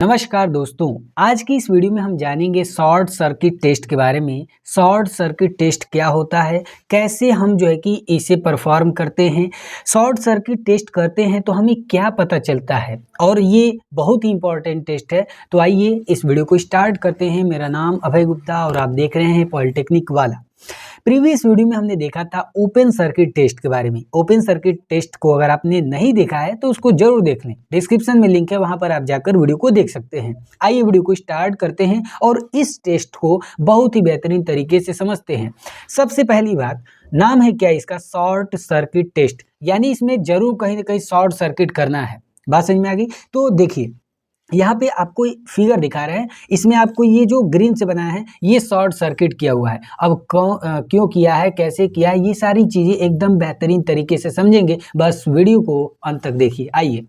नमस्कार दोस्तों, आज की इस वीडियो में हम जानेंगे शॉर्ट सर्किट टेस्ट के बारे में। शॉर्ट सर्किट टेस्ट क्या होता है, कैसे हम जो है कि इसे परफॉर्म करते हैं, शॉर्ट सर्किट टेस्ट करते हैं तो हमें क्या पता चलता है और ये बहुत ही इंपॉर्टेंट टेस्ट है। तो आइए इस वीडियो को स्टार्ट करते हैं। मेरा नाम अभय गुप्ता और आप देख रहे हैं पॉलिटेक्निक वाला। प्रीवियस वीडियो में हमने देखा था ओपन सर्किट टेस्ट के बारे में। ओपन सर्किट टेस्ट को अगर आपने नहीं देखा है तो उसको जरूर देख लें, डिस्क्रिप्शन में लिंक है, वहां पर आप जाकर वीडियो को देख सकते हैं। आइए वीडियो को स्टार्ट करते हैं और इस टेस्ट को बहुत ही बेहतरीन तरीके से समझते हैं। सबसे पहली बात, नाम है क्या इसका, शॉर्ट सर्किट टेस्ट, यानी इसमें जरूर कहीं ना कहीं शॉर्ट सर्किट करना है। बात समझ में आ गई? तो देखिए यहाँ पे आपको फिगर दिखा रहे हैं, इसमें आपको ये जो ग्रीन से बनाया है ये शॉर्ट सर्किट किया हुआ है। अब क्यों किया है, कैसे किया है, ये सारी चीज़ें एकदम बेहतरीन तरीके से समझेंगे, बस वीडियो को अंत तक देखिए। आइए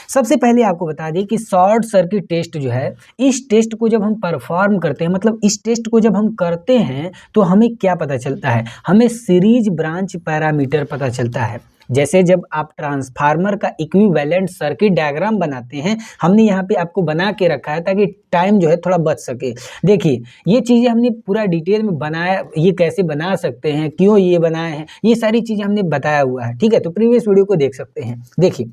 सबसे पहले आपको बता दें कि शॉर्ट सर्किट टेस्ट जो है, इस टेस्ट को जब हम परफॉर्म करते हैं, मतलब इस टेस्ट को जब हम करते हैं तो हमें क्या पता चलता है, हमें सीरीज ब्रांच पैरामीटर पता चलता है। जैसे जब आप ट्रांसफार्मर का इक्विवेलेंट सर्किट डायग्राम बनाते हैं, हमने यहाँ पे आपको बना के रखा है ताकि टाइम जो है थोड़ा बच सके। देखिए ये चीज़ें हमने पूरा डिटेल में बनाया, ये कैसे बना सकते हैं, क्यों ये बनाए हैं, ये सारी चीज़ें हमने बताया हुआ है। ठीक है, तो प्रीवियस वीडियो को देख सकते हैं। देखिए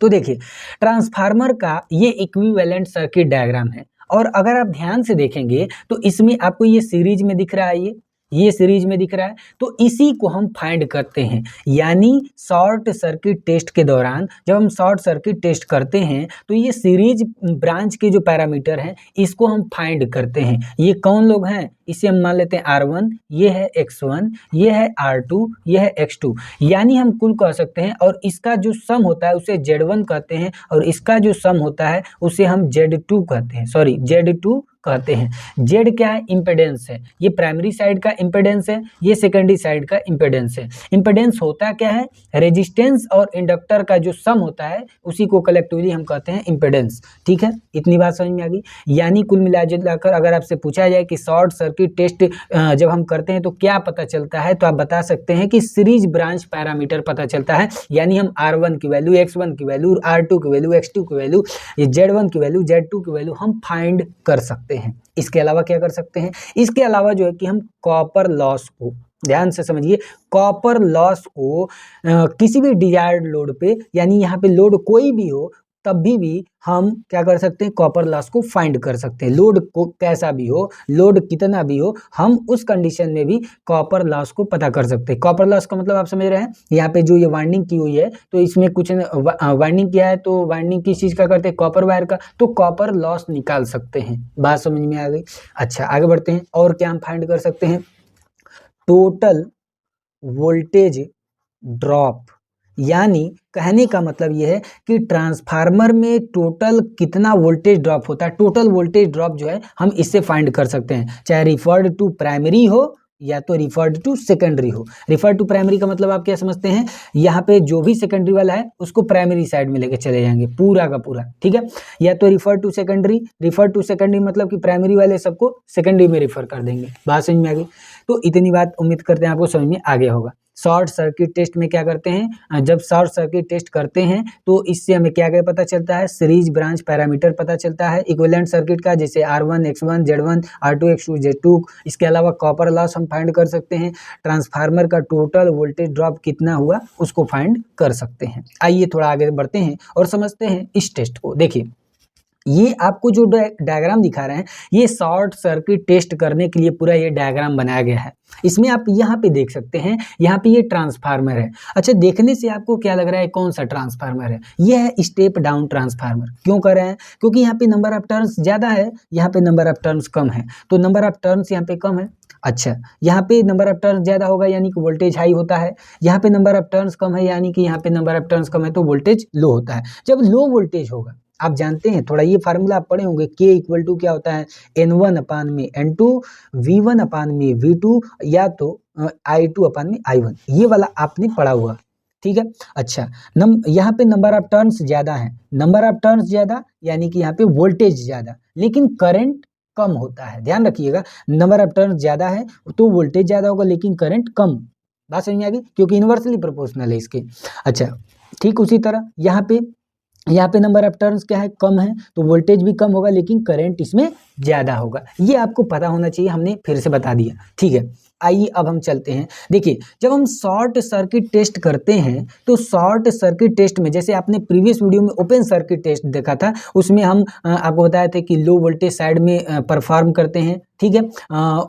तो देखिए ट्रांसफार्मर का ये इक्विवेलेंट सर्किट डायग्राम है और अगर आप ध्यान से देखेंगे तो इसमें आपको ये सीरीज में दिख रहा है, ये सीरीज में दिख रहा है, तो इसी को हम फाइंड करते हैं। यानी शॉर्ट सर्किट टेस्ट के दौरान जब हम शॉर्ट सर्किट टेस्ट करते हैं तो ये सीरीज ब्रांच के जो पैरामीटर हैं इसको हम फाइंड करते हैं। ये कौन लोग हैं, इसे हम मान लेते हैं R1, ये है X1, ये है R2, ये है X2, यानी हम कुल कह सकते हैं। और इसका जो सम होता है उसे Z1 कहते हैं और इसका जो सम होता है उसे हम Z2 कहते हैं, सॉरी Z2 कहते हैं। Z क्या है, इम्पेडेंस है, ये प्राइमरी साइड का इम्पेडेंस है, ये सेकेंडरी साइड का इम्पेडेंस है। इम्पेडेंस होता क्या है, रेजिस्टेंस और इंडक्टर का जो सम होता है उसी को कलेक्टिवली हम कहते हैं इम्पेडेंस। ठीक है, इतनी बात समझ में आ गई। यानी कुल मिलाकर अगर आपसे पूछा जाए कि शॉर्ट सर्किट टेस्ट जब हम करते हैं तो क्या पता चलता है, तो आप बता सकते हैं कि सीरीज ब्रांच पैरामीटर पता चलता है। यानी हम R1 की वैल्यू, X1 की वैल्यू, R2 की वैल्यू, X2 की वैल्यू, Z1 की वैल्यू, Z2 की वैल्यू हम फाइंड कर सकते हैं। इसके अलावा क्या कर सकते हैं, इसके अलावा जो है कि हम कॉपर लॉस को, ध्यान से समझिए, कॉपर लॉस को किसी भी डिजायर्ड लोड पे, यानी यहाँ पे लोड कोई भी हो तब भी हम क्या कर सकते हैं, कॉपर लॉस को फाइंड कर सकते हैं। लोड को कैसा भी हो, लोड कितना भी हो, हम उस कंडीशन में भी कॉपर लॉस को पता कर सकते हैं। कॉपर लॉस का मतलब आप समझ रहे हैं, यहाँ पे जो ये वाइंडिंग की हुई है तो इसमें कुछ वाइंडिंग किया है, तो वाइंडिंग किस चीज़ का करते हैं, कॉपर वायर का, तो कॉपर लॉस निकाल सकते हैं। बात समझ में आ गई? अच्छा आगे बढ़ते हैं, और क्या हम फाइंड कर सकते हैं, टोटल वोल्टेज ड्रॉप। यानी कहने का मतलब यह है कि ट्रांसफार्मर में टोटल कितना वोल्टेज ड्रॉप होता है, टोटल वोल्टेज ड्रॉप जो है हम इससे फाइंड कर सकते हैं, चाहे रिफर्ड टू प्राइमरी हो या तो रिफर्ड टू सेकेंडरी हो। रिफर टू प्राइमरी का मतलब आप क्या समझते हैं, यहाँ पे जो भी सेकेंडरी वाला है उसको प्राइमरी साइड में लेके चले जाएंगे पूरा का पूरा। ठीक है, या तो refer to secondary, refer to secondary मतलब कि प्राइमरी वाले सबको सेकेंडरी में रिफर कर देंगे। बात समझ में आ गई? तो इतनी बात उम्मीद करते हैं आपको समझ में आ गया होगा। शॉर्ट सर्किट टेस्ट में क्या करते हैं, जब शॉर्ट सर्किट टेस्ट करते हैं तो इससे हमें क्या क्या पता चलता है, सीरीज ब्रांच पैरामीटर पता चलता है इक्विवेलेंट सर्किट का, जैसे R1, X1, Z1, R2, X2, Z2। इसके अलावा कॉपर लॉस हम फाइंड कर सकते हैं, ट्रांसफार्मर का टोटल वोल्टेज ड्रॉप कितना हुआ उसको फाइंड कर सकते हैं। आइए थोड़ा आगे बढ़ते हैं और समझते हैं इस टेस्ट को। देखिए ये आपको जो डायग्राम दिखा रहे हैं, ये शॉर्ट सर्किट टेस्ट करने के लिए पूरा ये डायग्राम बनाया गया है। इसमें आप यहाँ पे देख सकते हैं, यहाँ पे ये ट्रांसफार्मर है। अच्छा देखने से आपको क्या लग रहा है, कौन सा ट्रांसफार्मर है, ये है स्टेप डाउन ट्रांसफार्मर। क्यों कर रहे हैं, क्योंकि यहाँ पे नंबर ऑफ टर्न्स ज़्यादा है, यहाँ पे नंबर ऑफ टर्न्स कम है, तो नंबर ऑफ टर्न्स यहाँ पे कम है। अच्छा यहाँ पे नंबर ऑफ टर्न्स ज़्यादा होगा यानी कि वोल्टेज हाई होता है, यहाँ पे नंबर ऑफ टर्न्स कम है यानी कि यहाँ पे नंबर ऑफ टर्न्स कम है तो वोल्टेज लो होता है। जब लो वोल्टेज होगा, आप जानते हैं थोड़ा ये फार्मूला आप पढ़े होंगे, K इक्वल टू क्या होता है, N1 अपान में N2, V1 अपान में V2 या तो I2 अपान में I1, ये वाला आपने पढ़ा हुआ। ठीक है, अच्छा यहाँ पे नंबर ऑफ टर्न्स ज़्यादा है, नंबर ऑफ टर्न्स ज़्यादा यानी कि यहाँ पे वोल्टेज ज़्यादा लेकिन करंट कम होता है। ध्यान रखिएगा, नंबर ऑफ टर्न्स ज़्यादा है तो वोल्टेज ज़्यादा होगा लेकिन करंट कम। बात समझ में आ गई, क्योंकि इन्वर्सली प्रोपोर्शनल है इसके। अच्छा ठीक उसी तरह यहाँ पे यहाँ पे नंबर ऑफ टर्न्स क्या है, कम है, तो वोल्टेज भी कम होगा लेकिन करंट इसमें ज़्यादा होगा। ये आपको पता होना चाहिए, हमने फिर से बता दिया, ठीक है। आइए अब हम चलते हैं। देखिए, जब हम शॉर्ट सर्किट टेस्ट करते हैं तो शॉर्ट सर्किट टेस्ट में, जैसे आपने प्रीवियस वीडियो में ओपन सर्किट टेस्ट देखा था, उसमें हम आपको बताया था कि लो वोल्टेज साइड में परफॉर्म करते हैं, ठीक है,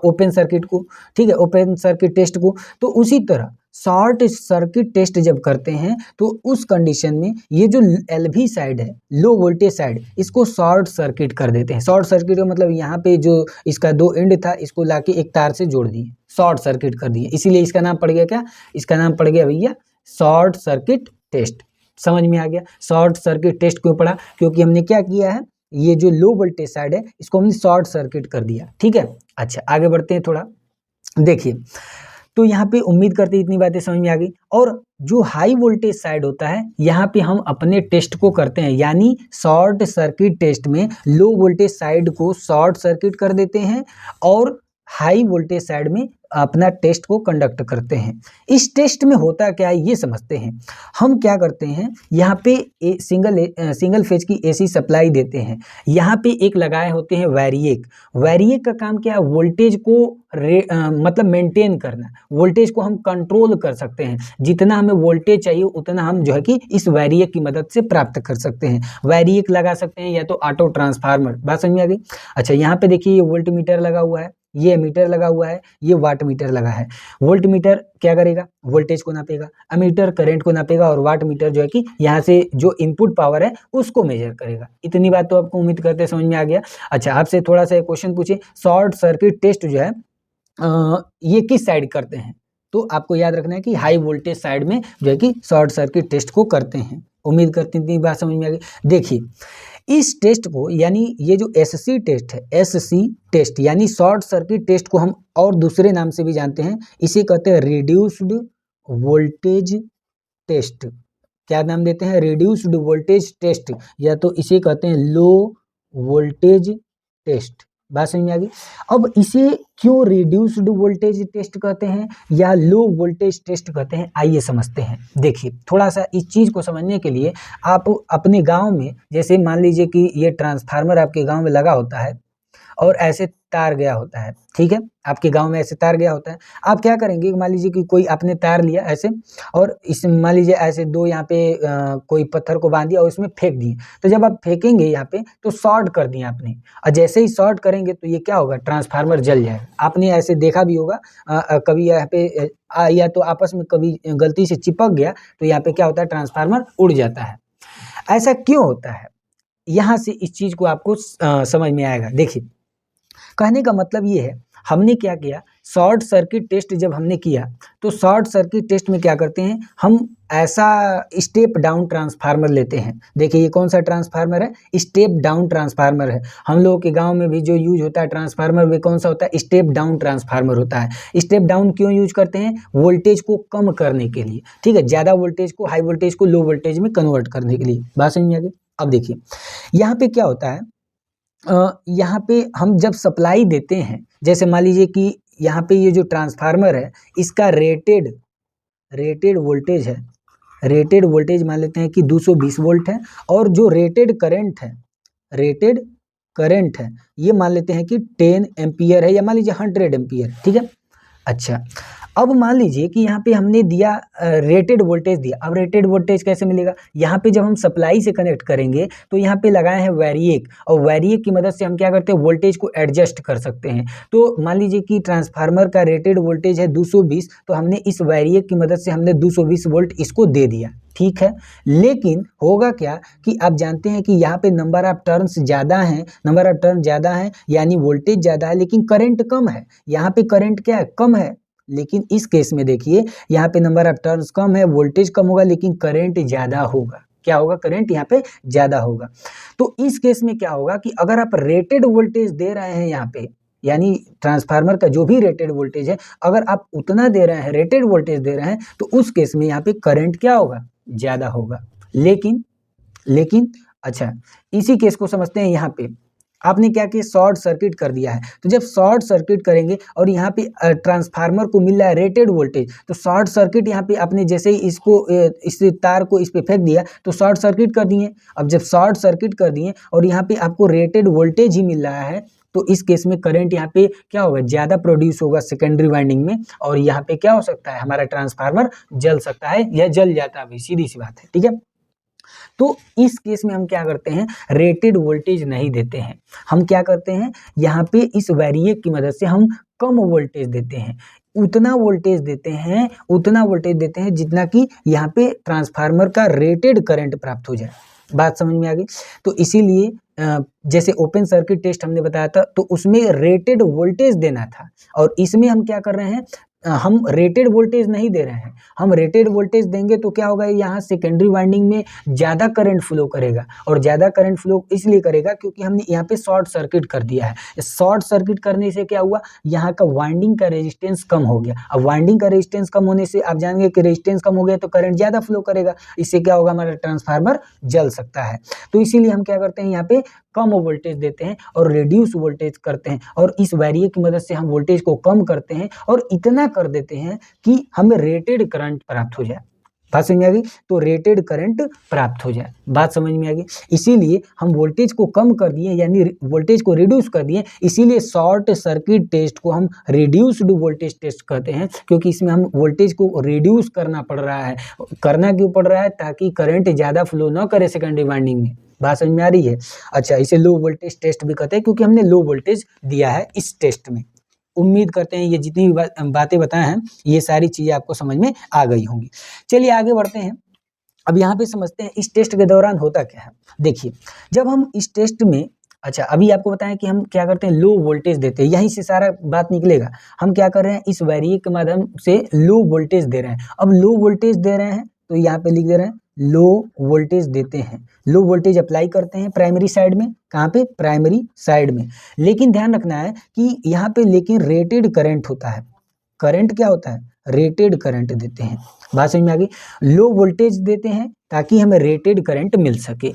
ओपन सर्किट को, ठीक है, ओपन सर्किट टेस्ट को। तो उसी तरह शॉर्ट सर्किट टेस्ट जब करते हैं तो उस कंडीशन में ये जो LV साइड है, लो वोल्टेज साइड, इसको शॉर्ट सर्किट कर देते हैं। शॉर्ट सर्किट का मतलब यहाँ पे जो इसका 2 एंड था, इसको लाके एक तार से जोड़ दिए, शॉर्ट सर्किट कर दिए, इसीलिए इसका नाम पड़ गया क्या, इसका नाम पड़ गया भैया शॉर्ट सर्किट टेस्ट। समझ में आ गया? शॉर्ट सर्किट टेस्ट क्यों पड़ा? क्योंकि हमने क्या किया है, ये जो लो वोल्टेज साइड है इसको हमने शॉर्ट सर्किट कर दिया, ठीक है। अच्छा, आगे बढ़ते हैं थोड़ा। देखिए, तो यहाँ पे उम्मीद करते हैं इतनी बातें समझ में आ गई। और जो हाई वोल्टेज साइड होता है, यहाँ पे हम अपने टेस्ट को करते हैं, यानी शॉर्ट सर्किट टेस्ट में लो वोल्टेज साइड को शॉर्ट सर्किट कर देते हैं और हाई वोल्टेज साइड में अपना टेस्ट को कंडक्ट करते हैं। इस टेस्ट में होता क्या है ये समझते हैं। हम क्या करते हैं, यहाँ पे सिंगल फेज की AC सप्लाई देते हैं, यहाँ पे एक लगाए होते हैं वैरिएक। वैरिएक का काम क्या है, वोल्टेज को मतलब मेंटेन करना, वोल्टेज को हम कंट्रोल कर सकते हैं। जितना हमें वोल्टेज चाहिए उतना हम जो है कि इस वैरिएक की मदद से प्राप्त कर सकते हैं। वैरिएक लगा सकते हैं या तो ऑटो ट्रांसफार्मर। बात समझ में आ गई? अच्छा, यहाँ पे देखिए ये वोल्ट मीटर लगा हुआ है, ये मीटर लगा हुआ है, ये वाट मीटर लगा है। वोल्ट मीटर क्या करेगा, वोल्टेज को नापेगा, अमीटर करंट को नापेगा और वाट मीटर जो है कि यहाँ से जो इनपुट पावर है उसको मेजर करेगा। इतनी बात तो आपको उम्मीद करते समझ में आ गया। अच्छा, आपसे थोड़ा सा क्वेश्चन पूछे, शॉर्ट सर्किट टेस्ट जो है ये किस साइड करते हैं, तो आपको याद रखना है कि हाई वोल्टेज साइड में जो है कि शॉर्ट सर्किट टेस्ट को करते हैं। उम्मीद करते हैं इतनी बात समझ में आ गई। देखिए, इस टेस्ट को, यानी ये जो SC टेस्ट है, SC टेस्ट यानी शॉर्ट सर्किट टेस्ट को हम और दूसरे नाम से भी जानते हैं, इसे कहते हैं रिड्यूस्ड वोल्टेज टेस्ट। क्या नाम देते हैं, रिड्यूस्ड वोल्टेज टेस्ट, या तो इसे कहते हैं लो वोल्टेज टेस्ट। बात समझ में आ गई? अब इसे क्यों रिड्यूस्ड वोल्टेज टेस्ट कहते हैं या लो वोल्टेज टेस्ट कहते हैं, आइए समझते हैं। देखिए, थोड़ा सा इस चीज़ को समझने के लिए आप अपने गांव में, जैसे मान लीजिए कि ये ट्रांसफार्मर आपके गांव में लगा होता है और ऐसे तार गया होता है, ठीक है, आपके गांव में ऐसे तार गया होता है। आप क्या करेंगे, मान लीजिए कि कोई आपने तार लिया ऐसे, और इस मान लीजिए ऐसे दो यहाँ पे कोई पत्थर को बांध दिया और इसमें फेंक दिए। तो जब आप फेंकेंगे यहाँ पे तो शॉर्ट कर दिया आपने, और जैसे ही शॉर्ट करेंगे तो ये क्या होगा, ट्रांसफार्मर जल जाएगा। आपने ऐसे देखा भी होगा, कभी यहाँ पे या तो आपस में कभी गलती से चिपक गया तो यहाँ पे क्या होता है, ट्रांसफार्मर उड़ जाता है। ऐसा क्यों होता है, यहाँ से इस चीज़ को आपको समझ में आएगा। देखिए, कहने का मतलब ये है, हमने क्या किया, शॉर्ट सर्किट टेस्ट जब हमने किया तो शॉर्ट सर्किट टेस्ट में क्या करते हैं, हम ऐसा स्टेप डाउन ट्रांसफार्मर लेते हैं। देखिए, ये कौन सा ट्रांसफार्मर है, स्टेप डाउन ट्रांसफार्मर है। हम लोगों के गांव में भी जो यूज होता है ट्रांसफार्मर, वे कौन सा होता है, स्टेप डाउन ट्रांसफार्मर होता है। स्टेप डाउन क्यों यूज करते हैं, वोल्टेज को कम करने के लिए, ठीक है, ज़्यादा वोल्टेज को, हाई वोल्टेज को लो वोल्टेज में कन्वर्ट करने के लिए। बात समझ में आ गई? अब देखिए, यहाँ पे क्या होता है, यहाँ पे हम जब सप्लाई देते हैं, जैसे मान लीजिए कि यहाँ पे ये जो ट्रांसफार्मर है इसका रेटेड वोल्टेज है, रेटेड वोल्टेज मान लेते हैं कि 220 वोल्ट है, और जो रेटेड करंट है ये मान लेते हैं कि 10 एम्पियर है, या मान लीजिए 100 एम्पियर, ठीक है। अच्छा, अब मान लीजिए कि यहाँ पे हमने दिया रेटेड वोल्टेज दिया। अब रेटेड वोल्टेज कैसे मिलेगा, यहाँ पे जब हम सप्लाई से कनेक्ट करेंगे तो यहाँ पे लगाए हैं वैरिएक, और वैरिएक की मदद से हम क्या करते हैं, वोल्टेज को एडजस्ट कर सकते हैं। तो मान लीजिए कि ट्रांसफार्मर का रेटेड वोल्टेज है 220, तो हमने इस वैरिएक की मदद से हमने 220 वोल्ट इसको दे दिया, ठीक है। लेकिन होगा क्या कि आप जानते हैं कि यहाँ पे नंबर ऑफ टर्न्स ज़्यादा हैं, नंबर ऑफ टर्न ज़्यादा है यानी वोल्टेज ज़्यादा है, लेकिन करंट कम है। यहाँ पे करंट क्या है, कम है। लेकिन इस केस में देखिए, यहाँ पे नंबर ऑफ टर्न्स कम है, वोल्टेज कम होगा, लेकिन करंट ज़्यादा होगा। क्या होगा, करंट यहाँ पे ज़्यादा होगा। तो इस केस में क्या होगा कि अगर आप रेटेड वोल्टेज दे रहे हैं यहाँ पे, यानी ट्रांसफार्मर का जो भी रेटेड वोल्टेज है, अगर आप उतना दे रहे हैं, रेटेड वोल्टेज दे रहे हैं, तो उस केस में यहाँ पे करंट क्या होगा, ज़्यादा होगा। लेकिन अच्छा, इसी केस को समझते हैं यहाँ पे। आपने क्या किया, शॉर्ट सर्किट कर दिया है। तो जब शॉर्ट सर्किट करेंगे और यहाँ पे ट्रांसफार्मर को मिल रहा है रेटेड वोल्टेज, तो शॉर्ट सर्किट यहाँ पे आपने जैसे ही इसको इस तार को इस पे फेंक दिया तो शॉर्ट सर्किट कर दिए। अब जब शॉर्ट सर्किट कर दिए और यहाँ पे आपको रेटेड वोल्टेज ही मिल रहा है, तो इस केस में करंट यहाँ पे क्या होगा, ज़्यादा प्रोड्यूस होगा सेकेंडरी वाइंडिंग में, और यहाँ पे क्या हो सकता है, हमारा ट्रांसफार्मर जल सकता है या जल जाता है, भाई सीधी सी बात है, ठीक है। तो इस केस में हम क्या करते हैं, रेटेड वोल्टेज नहीं देते हैं, हम क्या करते हैं, यहाँ पे इस वैरिएक की मदद से हम कम वोल्टेज देते हैं, उतना वोल्टेज देते हैं, उतना वोल्टेज देते हैं जितना कि यहाँ पे ट्रांसफार्मर का रेटेड करंट प्राप्त हो जाए। बात समझ में आ गई। तो इसीलिए जैसे ओपन सर्किट टेस्ट हमने बताया था, तो उसमें रेटेड वोल्टेज देना था, और इसमें हम क्या कर रहे हैं, हम रेटेड वोल्टेज नहीं दे रहे हैं। हम रेटेड वोल्टेज देंगे तो क्या होगा, यहाँ सेकेंडरी वाइंडिंग में ज़्यादा करंट फ्लो करेगा, और ज़्यादा करंट फ्लो इसलिए करेगा क्योंकि हमने यहाँ पे शॉर्ट सर्किट कर दिया है। शॉर्ट सर्किट करने से क्या हुआ, यहाँ का वाइंडिंग का रेजिस्टेंस कम हो गया। अब वाइंडिंग का रेजिस्टेंस कम होने से आप जानेंगे कि रेजिस्टेंस कम हो गया तो करंट ज़्यादा फ्लो करेगा, इससे क्या होगा, हमारा ट्रांसफार्मर जल सकता है। तो इसीलिए हम क्या करते हैं, यहाँ पे कम वोल्टेज देते हैं और रिड्यूस वोल्टेज करते हैं, और इस वैरिएक की मदद से हम वोल्टेज को कम करते हैं और इतना कर देते हैं कि हमें रेटेड करंट प्राप्त हो जाए। बात समझ में आ गई। तो रेटेड करंट प्राप्त हो जाए, बात समझ में आ गई। इसीलिए हम वोल्टेज को कम कर दिए, यानी वोल्टेज को रिड्यूस कर दिए, इसीलिए शॉर्ट सर्किट टेस्ट को हम रिड्यूस्ड वोल्टेज टेस्ट कहते हैं, क्योंकि इसमें हम वोल्टेज को रिड्यूस करना पड़ रहा है। करना क्यों पड़ रहा है, ताकि करंट ज़्यादा फ्लो न करे सेकेंडरी वाइंडिंग में। बात समझ में आ रही है। अच्छा, इसे लो वोल्टेज टेस्ट भी कहते हैं क्योंकि हमने लो वोल्टेज दिया है इस टेस्ट में। उम्मीद करते हैं ये जितनी भी बातें बताए हैं, ये सारी चीज़ें आपको समझ में आ गई होंगी। चलिए आगे बढ़ते हैं। अब यहाँ पे समझते हैं इस टेस्ट के दौरान होता क्या है। देखिए, जब हम इस टेस्ट में, अच्छा अभी आपको बताएं कि हम क्या करते हैं, लो वोल्टेज देते हैं, यहीं से सारा बात निकलेगा। हम क्या कर रहे हैं, इस वैरिएक के माध्यम से लो वोल्टेज दे रहे हैं। अब लो वोल्टेज दे रहे हैं तो यहाँ पे लिख दे रहे हैं लो वोल्टेज देते हैं, लो वोल्टेज अप्लाई करते हैं प्राइमरी साइड में। कहाँ पे, प्राइमरी साइड में। लेकिन ध्यान रखना है कि यहाँ पे लेकिन रेटेड करंट होता है। करंट क्या होता है, रेटेड करंट देते हैं। बात समझ में आ गई। लो वोल्टेज देते हैं ताकि हमें रेटेड करंट मिल सके।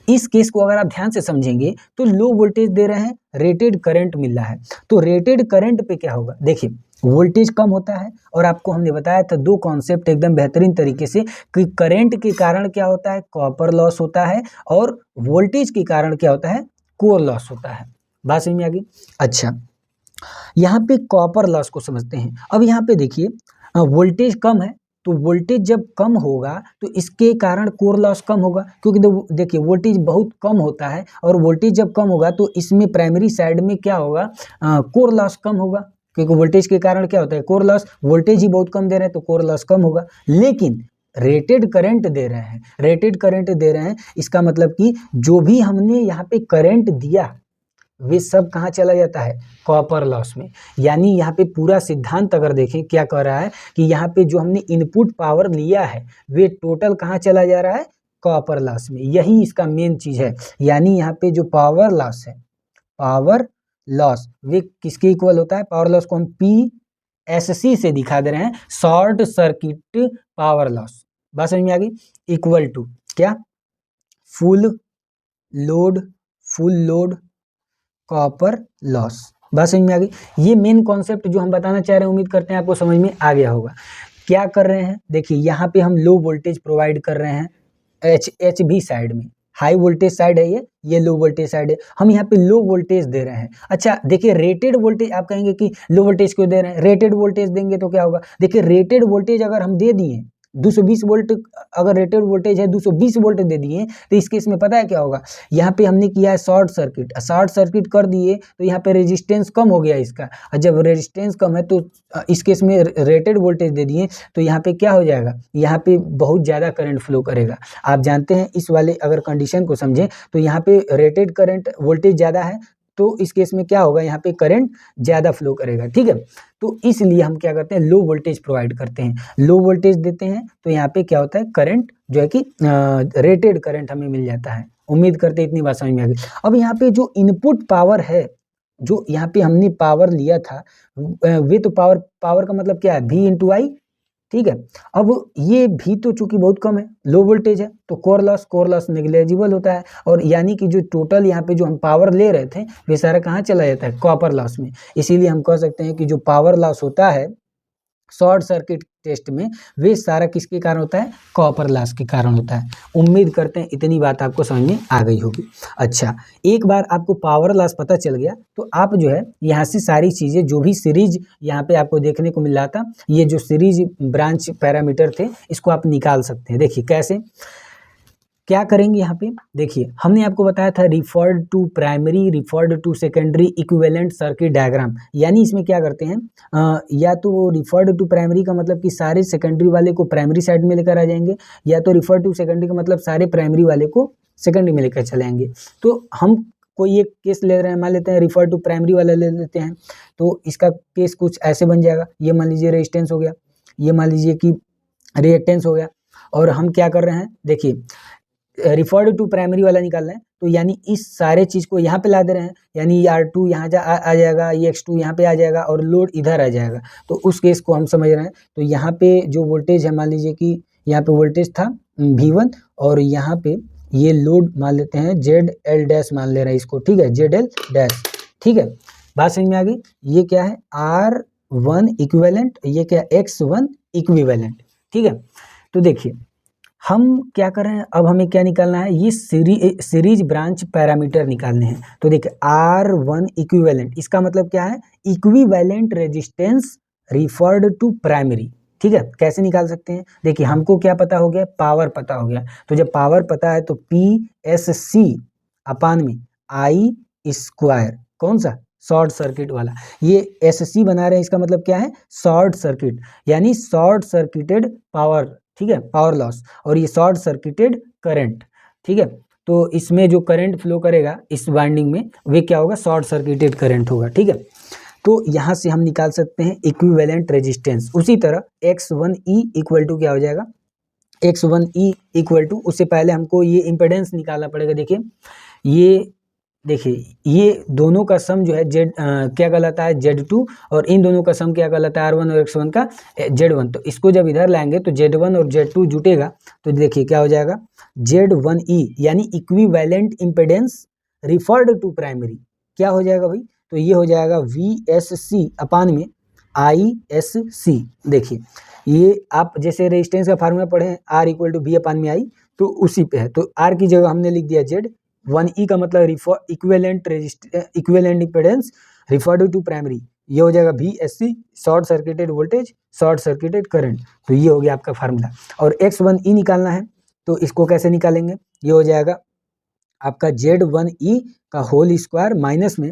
इस केस को अगर आप ध्यान से समझेंगे तो लो वोल्टेज दे रहे हैं, रेटेड करंट मिल रहा है, तो रेटेड करंट पे क्या होगा, देखिए वोल्टेज कम होता है, और आपको हमने बताया था दो कॉन्सेप्ट एकदम बेहतरीन तरीके से कि करंट के कारण क्या होता है, कॉपर लॉस होता है, और वोल्टेज के कारण क्या होता है, कोर लॉस होता है। बात समझ में आ गई। अच्छा, यहाँ पे कॉपर लॉस को समझते हैं। अब यहाँ पे देखिए वोल्टेज कम है, तो वोल्टेज जब कम होगा तो इसके कारण कोर लॉस कम होगा, क्योंकि देखिए वोल्टेज बहुत कम होता है, और वोल्टेज जब कम होगा तो इसमें प्राइमरी साइड में क्या होगा, कोर लॉस कम होगा, क्योंकि वोल्टेज के कारण क्या होता है, कोर लॉस। वोल्टेज ही बहुत कम दे रहे हैं तो कोर लॉस कम होगा। लेकिन रेटेड करंट दे रहे हैं, रेटेड करंट दे रहे हैं, इसका मतलब कि जो भी हमने यहाँ पे करंट दिया वे सब कहाँ चला जाता है, कॉपर लॉस में। यानी यहाँ पे पूरा सिद्धांत अगर देखें क्या कह रहा है कि यहाँ पे जो हमने इनपुट पावर लिया है वे टोटल कहाँ चला जा रहा है, कॉपर लॉस में। यही इसका मेन चीज है। यानी यहाँ पे जो पावर लॉस है, पावर लॉस वे किसके इक्वल होता है, पावर लॉस को हम PSC से दिखा दे रहे हैं, शॉर्ट सर्किट पावर लॉस। बात समझ में आ गई। इक्वल टू क्या, फुल लोड कॉपर लॉस। बात समझ में आ गई। ये मेन कॉन्सेप्ट जो हम बताना चाह रहे हैं, उम्मीद करते हैं आपको समझ में आ गया होगा। क्या कर रहे हैं, देखिए यहाँ पे हम लो वोल्टेज प्रोवाइड कर रहे हैं HV साइड में, हाई वोल्टेज साइड है ये लो वोल्टेज साइड है, हम यहाँ पे लो वोल्टेज दे रहे हैं। अच्छा देखिए रेटेड वोल्टेज, आप कहेंगे कि लो वोल्टेज क्यों दे रहे हैं, रेटेड वोल्टेज देंगे तो क्या होगा, देखिए रेटेड वोल्टेज अगर हम दे दिए 220 वोल्ट, अगर रेटेड वोल्टेज है 220 वोल्ट दे दिए, तो इस केस में पता है क्या होगा, यहाँ पे हमने किया है शॉर्ट सर्किट कर दिए, तो यहाँ पे रेजिस्टेंस कम हो गया इसका, और जब रेजिस्टेंस कम है तो इस केस में रेटेड वोल्टेज दे दिए, तो यहाँ पे क्या हो जाएगा, यहाँ पे बहुत ज़्यादा करंट फ्लो करेगा। आप जानते हैं इस वाले अगर कंडीशन को समझें तो यहाँ पे रेटेड करंट वोल्टेज ज़्यादा है, तो इस केस में क्या होगा, यहाँ पे करंट ज़्यादा फ्लो करेगा, ठीक है। तो इसलिए हम क्या करते हैं, लो वोल्टेज प्रोवाइड करते हैं, लो वोल्टेज देते हैं, तो यहाँ पे क्या होता है, करंट जो है कि रेटेड करंट हमें मिल जाता है। उम्मीद करते हैं इतनी बात समझ में आ गई। अब यहाँ पे जो इनपुट पावर है, जो यहाँ पे हमने पावर लिया था, वे तो पावर का मतलब क्या है, V × I ठीक है। अब ये भी तो चूंकि बहुत कम है, लो वोल्टेज है, तो कोर लॉस नेग्लेजिबल होता है, और यानी कि जो टोटल यहाँ पे जो हम पावर ले रहे थे वे सारा कहाँ चला जाता है, कॉपर लॉस में। इसीलिए हम कह सकते हैं कि जो पावर लॉस होता है शॉर्ट सर्किट टेस्ट में, वे सारा किसके कारण होता है, कॉपर लॉस के कारण होता है। उम्मीद करते हैं इतनी बात आपको समझ में आ गई होगी। अच्छा, एक बार आपको पावर लॉस पता चल गया तो आप जो है यहाँ से सारी चीज़ें जो भी सीरीज यहाँ पे आपको देखने को मिल रहा था, ये जो सीरीज ब्रांच पैरामीटर थे इसको आप निकाल सकते हैं। देखिए कैसे क्या करेंगे, यहाँ पे देखिए हमने आपको बताया था referred to primary, referred to secondary equivalent circuit diagram. यानी इसमें क्या करते हैं, या तो रिफर्ड टू प्राइमरी का मतलब कि सारे सेकेंडरी वाले को प्राइमरी साइड में लेकर आ जाएंगे, या तो रिफर्ड टू सेकेंडरी का मतलब सारे प्राइमरी वाले को सेकेंडरी में लेकर चले आएंगे। तो हम कोई एक केस ले रहे हैं, मान लेते हैं रिफर टू प्राइमरी वाला ले लेते हैं, तो इसका केस कुछ ऐसे बन जाएगा। ये मान लीजिए रेजिस्टेंस हो गया, ये मान लीजिए कि रिएक्टेंस हो गया, और हम क्या कर रहे हैं, देखिए रिफर्ड टू प्राइमरी वाला निकालना है, तो यानी इस सारे चीज़ को यहाँ पे ला दे रहे हैं, यानी R2 यहाँ आ जाएगा, ये X2 यहाँ पे आ जाएगा, और लोड इधर आ जाएगा। तो उस केस को हम समझ रहे हैं। तो यहाँ पे जो वोल्टेज है, मान लीजिए कि यहाँ पे वोल्टेज था V1, और यहाँ पे ये लोड मान लेते हैं ZL डैश मान ले रहे हैं इसको, ठीक है, ZL डैश, ठीक है। बात समझ में आ गई। ये क्या है, R1 इक्विवेलेंट, ये क्या X1 इक्विवेलेंट, ठीक है। तो देखिए हम क्या कर रहे हैं, अब हमें क्या निकालना है, ये सीरीज ब्रांच पैरामीटर निकालने हैं। तो देखिए R1 इक्विवेलेंट, इसका मतलब क्या है, equivalent resistance referred to primary, ठीक है। कैसे निकाल सकते हैं, देखिए हमको क्या पता हो गया, पावर पता हो गया। तो जब पावर पता है तो PSC अपान में I स्क्वायर, कौन सा, शॉर्ट सर्किट वाला, ये SC बना रहे हैं, इसका मतलब क्या है, शॉर्ट सर्किट, यानी शॉर्ट सर्किटेड पावर, ठीक है, पावर लॉस, और ये शॉर्ट सर्किटेड करंट, ठीक है। तो इसमें जो करंट फ्लो करेगा इस वाइंडिंग में, वे क्या होगा, शॉर्ट सर्किटेड करंट होगा, ठीक है। तो यहाँ से हम निकाल सकते हैं इक्विवेलेंट रेजिस्टेंस। उसी तरह X1E इक्वल टू क्या हो जाएगा, X1E इक्वल टू, उससे पहले हमको ये इम्पेडेंस निकालना पड़ेगा। देखिए ये, देखिए ये दोनों का सम जो है क्या कहलाता है, Z2, और इन दोनों का सम क्या कहलाता है, R1 और X1 का Z1। तो इसको जब इधर लाएंगे तो Z1 और Z2 जुटेगा, तो देखिए क्या हो जाएगा, Z1E यानी equivalent impedance referred to primary, क्या हो जाएगा भाई, तो ये हो जाएगा VSC अपान में ISC। देखिए ये आप जैसे रेजिस्टेंस का फार्मूला पढ़े हैं, R इक्वल टू V अपान में I, तो उसी पे है। तो R की जगह हमने लिख दिया Z1E का मतलब equivalent impedance referred to primary, ये हो जाएगा VSC, short circuited voltage, short circuited current. तो ये हो गया आपका फार्मूला। और X1E निकालना है, तो इसको कैसे निकालेंगे, ये हो जाएगा आपका Z1E का होल स्क्वायर माइनस में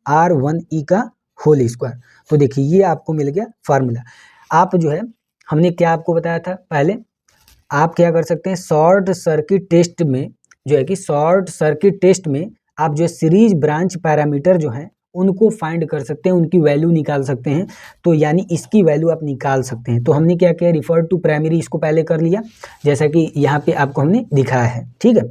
R1E का होल स्क्वायर। तो देखिए ये आपको मिल गया फार्मूला। आप जो है, हमने क्या आपको बताया था पहले, आप क्या कर सकते हैं, शॉर्ट सर्किट टेस्ट में जो है कि शॉर्ट सर्किट टेस्ट में आप जो सीरीज ब्रांच पैरामीटर जो है उनको फाइंड कर सकते हैं, उनकी वैल्यू निकाल सकते हैं। तो यानी इसकी वैल्यू आप निकाल सकते हैं। तो हमने क्या किया, रिफर टू प्राइमरी इसको पहले कर लिया, जैसा कि यहाँ पे आपको हमने दिखाया है, ठीक है।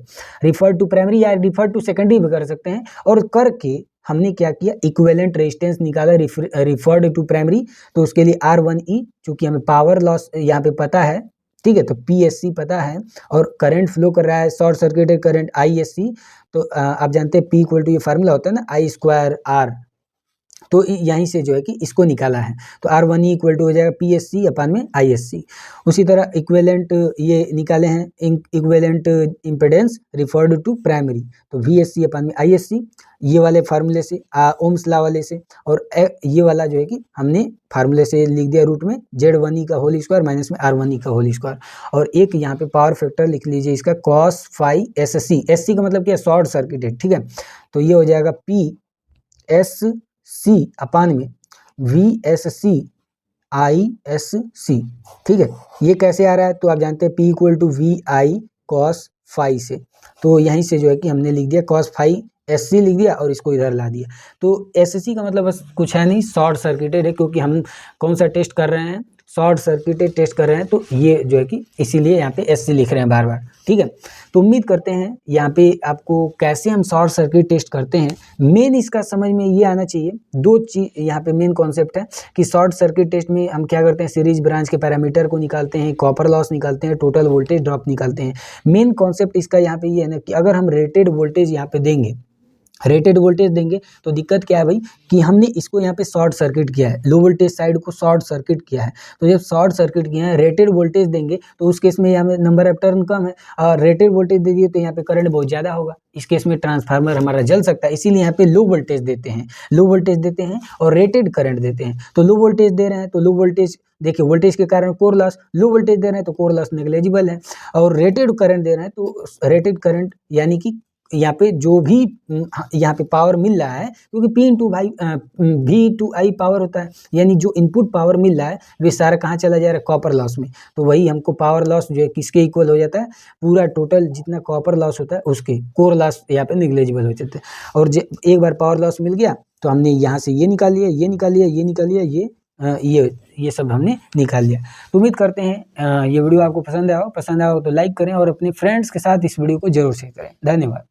रिफर टू प्राइमरी या रिफर टू सेकेंडरी भी कर सकते हैं, और करके हमने क्या किया, इक्विवेलेंट रेजिस्टेंस निकाला रिफर्ड टू प्राइमरी। तो उसके लिए R1E, चूंकि हमें पावर लॉस यहाँ पे पता है, ठीक है, तो PSC पता है, और करंट फ्लो कर रहा है शॉर्ट सर्किटेड करंट ISC। तो आप जानते हैं P इक्वल टू, ये फार्मूला होता है ना, I स्क्वायर R, तो यहीं से जो है कि इसको निकाला है। तो R1E इक्वल टू हो जाएगा PSC अपान में ISC। उसी तरह इक्विवेलेंट ये निकाले हैं, equivalent impedance referred to primary, तो VSC अपान में ISC, ये वाले फार्मूले से, ओम्स लॉ वाले से, और ये वाला जो है कि हमने फार्मूले से लिख दिया रूट में Z1E का होल स्क्वायर माइनस में R1E का होल स्क्वायर। और एक यहाँ पे पावर फैक्टर लिख लीजिए इसका cos phi SC, SC का मतलब क्या, शॉर्ट सर्किटेड, ठीक है। तो ये हो जाएगा PSC अपान में VSC ISC, ठीक है। ये कैसे आ रहा है, तो आप जानते हैं P equal to VI cos phi से, तो यहीं से जो है कि हमने लिख दिया cos phi SC लिख दिया, और इसको इधर ला दिया। तो SC का मतलब बस कुछ है नहीं, शॉर्ट सर्किटेड है, क्योंकि हम कौन सा टेस्ट कर रहे हैं, शॉर्ट सर्किट टेस्ट कर रहे हैं, तो ये जो है कि इसीलिए यहाँ पे SC लिख रहे हैं बार बार। ठीक है, तो उम्मीद करते हैं यहाँ पे आपको कैसे हम शॉर्ट सर्किट टेस्ट करते हैं मेन इसका समझ में ये आना चाहिए। दो चीज यहाँ पे मेन कॉन्सेप्ट है कि शॉर्ट सर्किट टेस्ट में हम क्या करते हैं, सीरीज ब्रांच के पैरामीटर को निकालते हैं, कॉपर लॉस निकालते हैं, टोटल वोल्टेज ड्रॉप निकालते हैं। मेन कॉन्सेप्ट इसका यहाँ पे ये है ना कि अगर हम रेटेड वोल्टेज यहाँ पे देंगे, रेटेड वोल्टेज देंगे तो दिक्कत क्या है भाई कि हमने इसको यहाँ पे शॉर्ट सर्किट किया है, लो वोल्टेज साइड को शॉर्ट सर्किट किया है। तो जब शॉर्ट सर्किट किया है, रेटेड वोल्टेज देंगे तो उस केस में यहाँ पे नंबर ऑफ टर्न कम है, और रेटेड वोल्टेज दे दिए तो यहाँ पे करंट बहुत ज़्यादा होगा, इस केस में ट्रांसफार्मर हमारा जल सकता है। इसीलिए यहाँ पे लो वोल्टेज देते हैं, लो वोल्टेज देते हैं और रेटेड करंट देते हैं। तो लो वोल्टेज दे रहे हैं तो लो वोल्टेज देखिए, वोल्टेज के कारण कोर लॉस, लो वोल्टेज दे रहे हैं तो कोर लॉस नेग्लेजिबल है, और रेटेड करंट दे रहे हैं तो रेटेड करंट यानी कि यहाँ पे जो भी यहाँ पे पावर मिल रहा है, क्योंकि V/I पावर होता है, यानी जो इनपुट पावर मिल रहा है वे सारा कहाँ चला जा रहा है, कॉपर लॉस में। तो वही हमको पावर लॉस जो है किसके इक्वल हो जाता है, पूरा टोटल जितना कॉपर लॉस होता है उसके, कोर लॉस यहाँ पे नेग्लेजिबल हो जाता है। और एक बार पावर लॉस मिल गया तो हमने यहाँ से ये निकाल लिया, ये निकाल लिया, ये निकाल लिया, ये सब हमने निकाल लिया। तो उम्मीद करते हैं ये वीडियो आपको पसंद आया हो तो लाइक करें और अपने फ्रेंड्स के साथ इस वीडियो को जरूर शेयर करें। धन्यवाद।